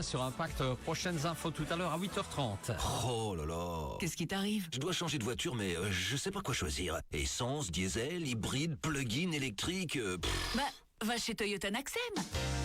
Sur Impact, prochaines infos tout à l'heure à 8h30. Oh là là. Qu'est-ce qui t'arrive? Je dois changer de voiture, mais je sais pas quoi choisir. Essence, diesel, hybride, plug-in, électrique... Va chez Toyota Naxem.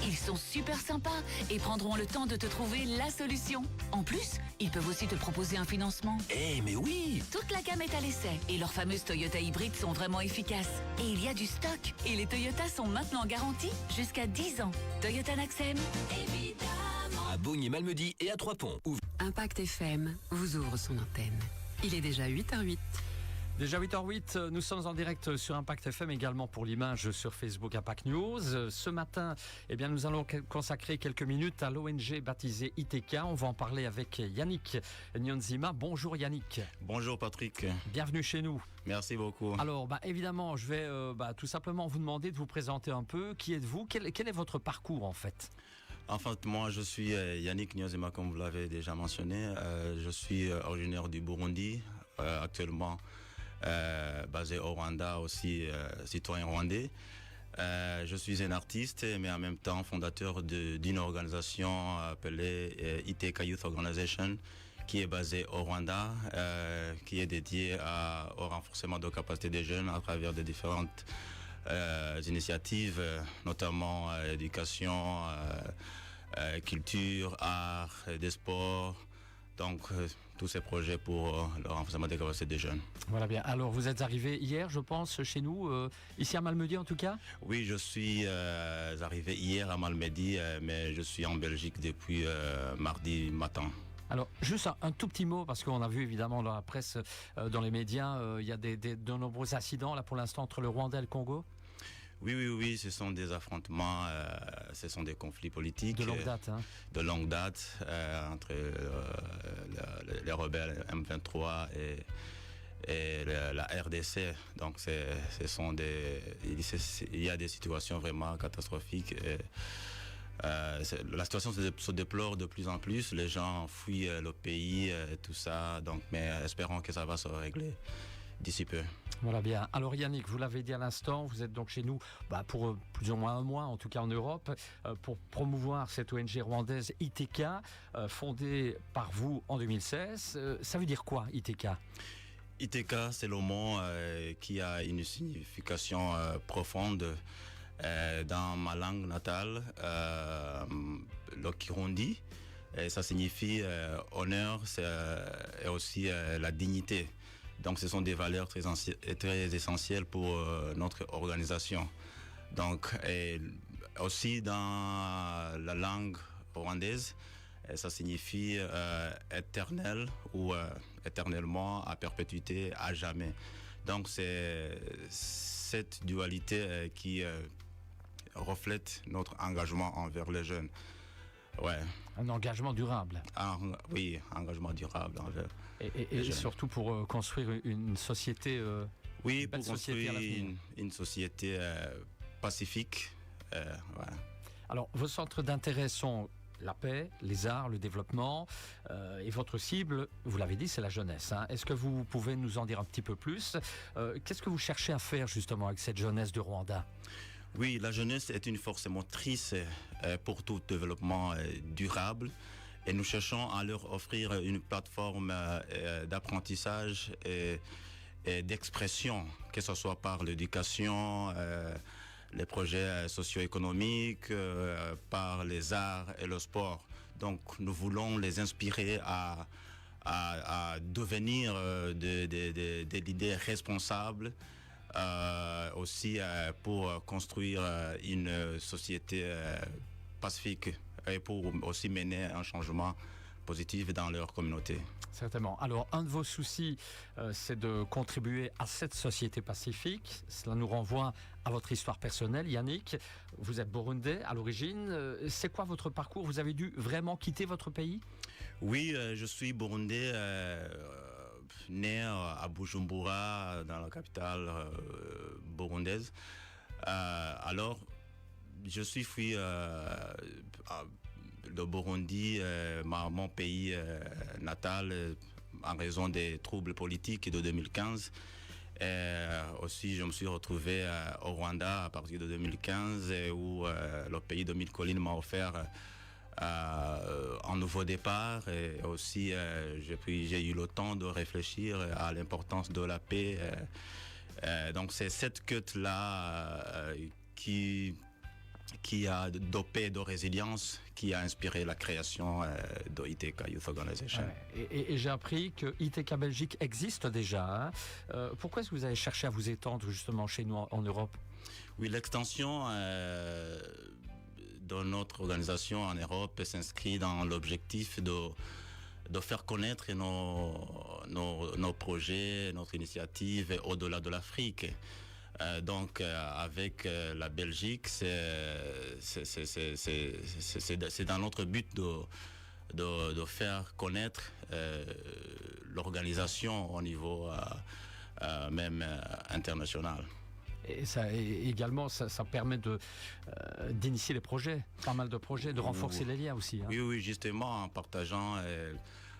Ils sont super sympas et prendront le temps de te trouver la solution. En plus, ils peuvent aussi te proposer un financement. Mais oui. Toute la gamme est à l'essai et leurs fameuses Toyota hybrides sont vraiment efficaces. Et il y a du stock. Et les Toyota sont maintenant garantis jusqu'à 10 ans. Toyota Naxem, évidemment. À Bougne-Malmedy et à Trois-Ponts. Impact FM vous ouvre son antenne. Il est déjà 8h08. Déjà 8h08, nous sommes en direct sur Impact FM, également pour l'image sur Facebook Impact News. Ce matin, nous allons consacrer quelques minutes à l'ONG baptisée ITK. On va en parler avec Yannick Nyonzima. Bonjour Yannick. Bonjour Patrick. Bienvenue chez nous. Merci beaucoup. Alors, évidemment, je vais tout simplement vous demander de vous présenter un peu. Qui êtes-vous? Quel est votre parcours en fait? En fait, moi, je suis Yannick Nyonzima, comme vous l'avez déjà mentionné. Je suis originaire du Burundi, actuellement basé au Rwanda, aussi citoyen rwandais. Je suis un artiste, mais en même temps fondateur d'une organisation appelée ITK Youth Organization, qui est basée au Rwanda, qui est dédiée au renforcement de capacités des jeunes à travers des différentes initiatives, notamment éducation, culture, art, des sports. Donc, tous ces projets pour le renforcement des capacités des jeunes. Voilà bien. Alors, vous êtes arrivé hier, je pense, chez nous, ici à Malmedy en tout cas? Oui, je suis arrivé hier à Malmedy, mais je suis en Belgique depuis mardi matin. Alors, juste un tout petit mot, parce qu'on a vu évidemment dans la presse, dans les médias, il y a de nombreux incidents là pour l'instant entre le Rwanda et le Congo. Oui, ce sont des affrontements, ce sont des conflits politiques. De longue date, hein. De longue date, entre les rebelles M23 et la RDC. Donc, il y a des situations vraiment catastrophiques. La situation se déplore de plus en plus. Les gens fuient le pays, tout ça. Donc, mais espérons que ça va se régler d'ici peu. Voilà bien. Alors Yannick, vous l'avez dit à l'instant, vous êtes donc chez nous pour plus ou moins un mois, en tout cas en Europe, pour promouvoir cette ONG rwandaise ITK, fondée par vous en 2016. Ça veut dire quoi ITK? ITK, c'est le mot qui a une signification profonde dans ma langue natale, le Kirundi. Et ça signifie honneur et aussi la dignité. Donc, ce sont des valeurs très essentielles pour notre organisation. Donc, et aussi dans la langue rwandaise, ça signifie éternel ou éternellement, à perpétuité, à jamais. Donc, c'est cette dualité qui reflète notre engagement envers les jeunes. Ouais. Un engagement durable. Oui, engagement durable envers et surtout pour construire une société. Oui, pour construire une société pacifique. Voilà. Alors, vos centres d'intérêt sont la paix, les arts, le développement, et votre cible, vous l'avez dit, c'est la jeunesse. Hein. Est-ce que vous pouvez nous en dire un petit peu plus? Qu'est-ce que vous cherchez à faire justement avec cette jeunesse de Rwanda? Oui, la jeunesse est une force motrice pour tout développement durable et nous cherchons à leur offrir une plateforme d'apprentissage et d'expression, que ce soit par l'éducation, les projets socio-économiques, par les arts et le sport. Donc nous voulons les inspirer à devenir des leaders responsables, aussi pour construire une société pacifique et pour aussi mener un changement positif dans leur communauté. Certainement. Alors, un de vos soucis, c'est de contribuer à cette société pacifique. Cela nous renvoie à votre histoire personnelle, Yannick. Vous êtes burundais à l'origine. C'est quoi votre parcours? Vous avez dû vraiment quitter votre pays? Oui, je suis burundais, né à Bujumbura, dans la capitale burundaise. Alors, je suis fui de Burundi, mon pays natal, en raison des troubles politiques de 2015. Aussi, je me suis retrouvé au Rwanda à partir de 2015, où le pays de Mille Collines m'a offert un nouveau départ et aussi j'ai eu le temps de réfléchir à l'importance de la paix. Donc c'est cette quête-là qui a de paix et de résilience qui a inspiré la création de ITK Youth Organization. Ouais. Et j'ai appris que ITK Belgique existe déjà. Hein. Pourquoi est-ce que vous avez cherché à vous étendre justement chez nous en Europe? Oui, l'extension de notre organisation en Europe s'inscrit dans l'objectif de faire connaître nos projets, notre initiative au-delà de l'Afrique. Donc avec la Belgique, c'est dans notre but de faire connaître l'organisation au niveau même international. Et ça, également, ça permet d'initier les projets, pas mal de projets, de renforcer les liens aussi. Hein. Oui, justement, en partageant,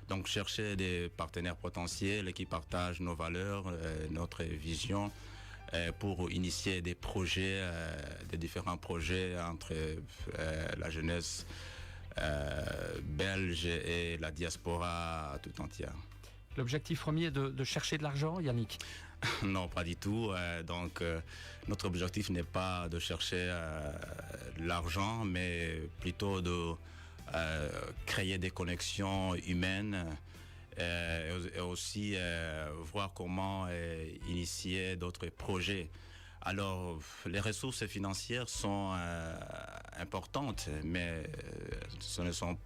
donc chercher des partenaires potentiels qui partagent nos valeurs, notre vision, pour initier des projets, des différents projets entre la jeunesse belge et la diaspora tout entière. L'objectif premier est de chercher de l'argent, Yannick? Non, pas du tout. Donc, notre objectif n'est pas de chercher l'argent, mais plutôt de créer des connexions humaines et aussi voir comment initier d'autres projets. Alors, les ressources financières sont importantes, mais ce ne sont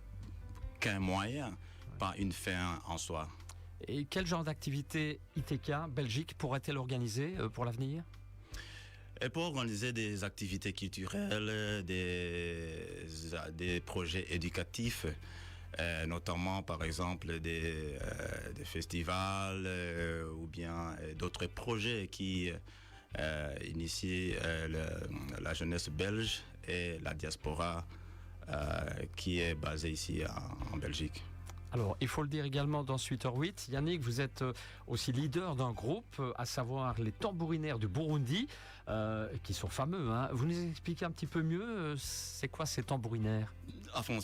qu'un moyen, pas une fin en soi. Et quel genre d'activité ITK Belgique pourrait-elle organiser pour l'avenir? Et pour organiser des activités culturelles, des projets éducatifs, notamment par exemple des festivals ou bien d'autres projets qui initient la jeunesse belge et la diaspora qui est basée ici en Belgique. Alors, il faut le dire également dans 8h08, Yannick, vous êtes aussi leader d'un groupe, à savoir les tambourinaires du Burundi, qui sont fameux. Hein. Vous nous expliquez un petit peu mieux, c'est quoi ces tambourinaires? Enfin,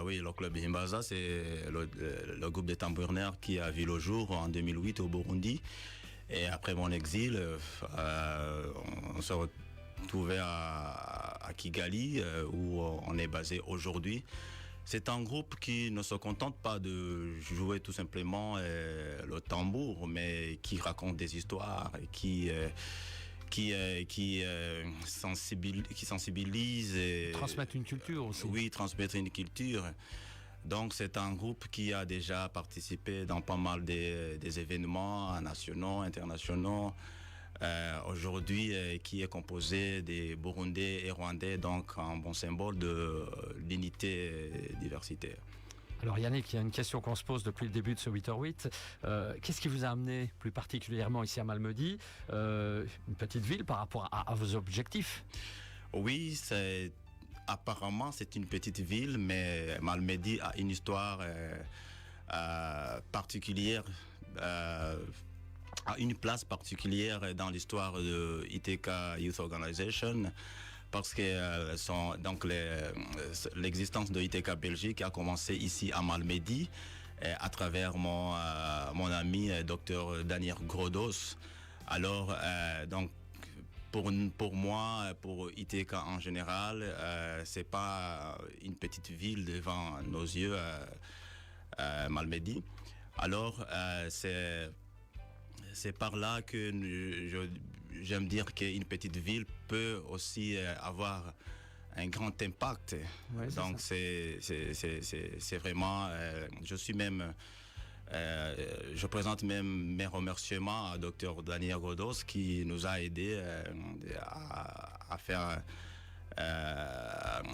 oui, le club Himbaza, c'est le groupe des tambourinaires qui a vu le jour en 2008 au Burundi. Et après mon exil, on se retrouvait à Kigali, où on est basé aujourd'hui. C'est un groupe qui ne se contente pas de jouer tout simplement le tambour, mais qui raconte des histoires, qui sensibilise. Et transmettre une culture aussi. Oui, transmettre une culture. Donc c'est un groupe qui a déjà participé dans pas mal des événements nationaux, internationaux. Aujourd'hui, qui est composé des Burundais et Rwandais, donc un bon symbole de l'unité diversitaire. Alors Yannick, il y a une question qu'on se pose depuis le début de ce 8h08. Qu'est-ce qui vous a amené plus particulièrement ici à Malmedy, une petite ville par rapport à vos objectifs? Oui, apparemment c'est une petite ville, mais Malmedy a une histoire particulière, a une place particulière dans l'histoire de ITK Youth Organization, parce que l'existence de ITK Belgique a commencé ici à Malmedy à travers mon ami Dr Daniel Grodos. Alors donc pour moi, pour ITK en général, c'est pas une petite ville devant nos yeux, Malmedy. Alors c'est par là que j'aime dire qu'une petite ville peut aussi avoir un grand impact. Ouais, donc c'est vraiment, je présente même mes remerciements à Dr Daniel Godos qui nous a aidés à faire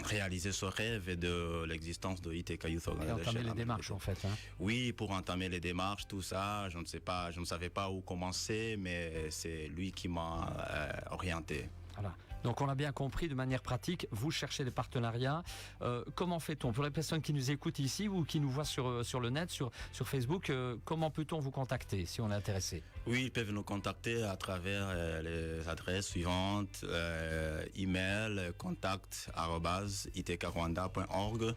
réaliser ce rêve de l'existence de ITK Youth Organization. Et entamer les démarches en fait. Hein. Oui, pour entamer les démarches, tout ça, je ne savais pas où commencer, mais c'est lui qui m'a orienté. Voilà. Donc on l'a bien compris, de manière pratique, vous cherchez des partenariats. Comment fait-on? Pour les personnes qui nous écoutent ici ou qui nous voient sur le net, sur Facebook, comment peut-on vous contacter si on est intéressé? Oui, ils peuvent nous contacter à travers les adresses suivantes, email contact@itkrwanda.org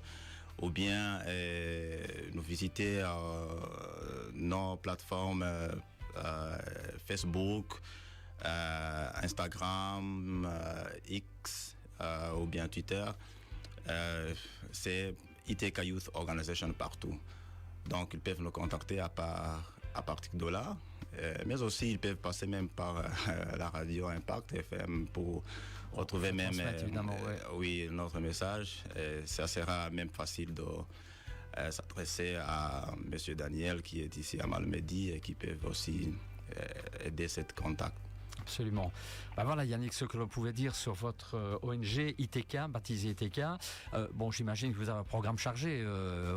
ou bien visiter nos plateformes Facebook, Instagram, X ou bien Twitter. C'est ITK Youth Organization partout. Donc ils peuvent nous contacter à partir de là. Mais aussi ils peuvent passer même par la radio Impact FM pour retrouver même oui, notre message. Ça sera même facile de s'adresser à M. Daniel qui est ici à Malmedy et qui peuvent aussi aider cet contact. Absolument. Ben voilà Yannick, ce que l'on pouvait dire sur votre ONG ITK, baptisée ITK. Bon, j'imagine que vous avez un programme chargé.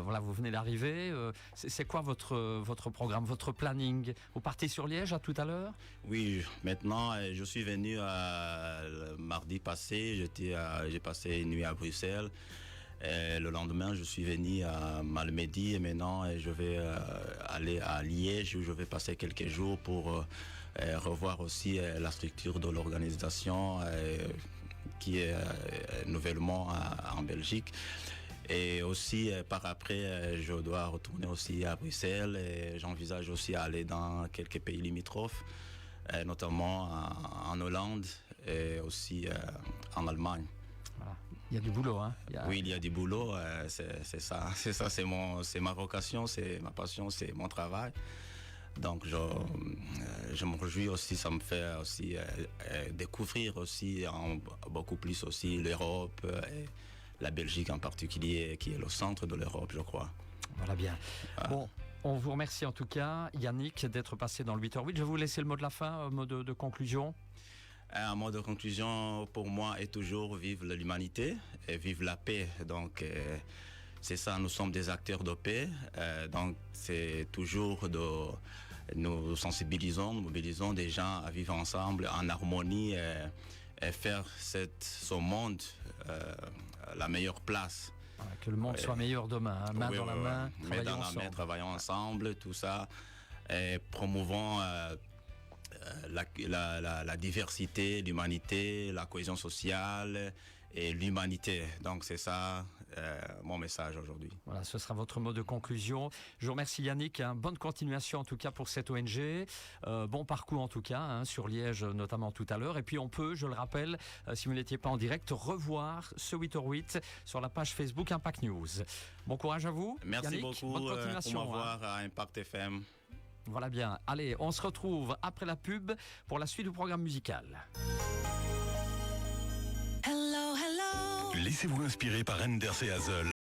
Voilà, vous venez d'arriver. C'est quoi votre programme, votre planning? Vous partez sur Liège à tout à l'heure? Oui, maintenant, je suis venu le mardi passé. J'ai passé une nuit à Bruxelles. Et le lendemain, je suis venu à Malmedy et maintenant, je vais aller à Liège où je vais passer quelques jours pour revoir aussi la structure de l'organisation qui est nouvellement en Belgique. Et aussi, par après, je dois retourner aussi à Bruxelles et j'envisage aussi aller dans quelques pays limitrophes, notamment en Hollande et aussi en Allemagne. Voilà. Il y a du boulot, hein? Oui, il y a du boulot, c'est ça, c'est ma vocation, c'est ma passion, c'est mon travail. Donc je me réjouis aussi, ça me fait aussi découvrir aussi beaucoup plus aussi l'Europe et la Belgique en particulier, qui est le centre de l'Europe, je crois. Voilà bien. Bon, on vous remercie en tout cas, Yannick, d'être passé dans le 8h08. Je vais vous laisser le mot de la fin, mot de conclusion. Un mot de conclusion pour moi est toujours vive l'humanité et vive la paix. Donc c'est ça, nous sommes des acteurs de paix. Donc c'est toujours nous mobilisons des gens à vivre ensemble en harmonie et faire ce monde la meilleure place. Voilà, que le monde soit meilleur demain, hein, main dans la main, travaillons ensemble. Travaillons ensemble, tout ça, et promouvons la diversité, l'humanité, la cohésion sociale et l'humanité. Donc c'est ça mon message aujourd'hui. Voilà, ce sera votre mot de conclusion. Je vous remercie Yannick, hein. Bonne continuation en tout cas pour cette ONG. Bon parcours en tout cas, hein, sur Liège notamment tout à l'heure. Et puis on peut, je le rappelle, si vous n'étiez pas en direct, revoir ce 8h08 sur la page Facebook Impact News. Bon courage à vous. Merci Yannick, beaucoup bonne continuation, pour m'avoir à Impact FM. Voilà bien. Allez, on se retrouve après la pub pour la suite du programme musical. Laissez-vous inspirer par Enders et Hazel.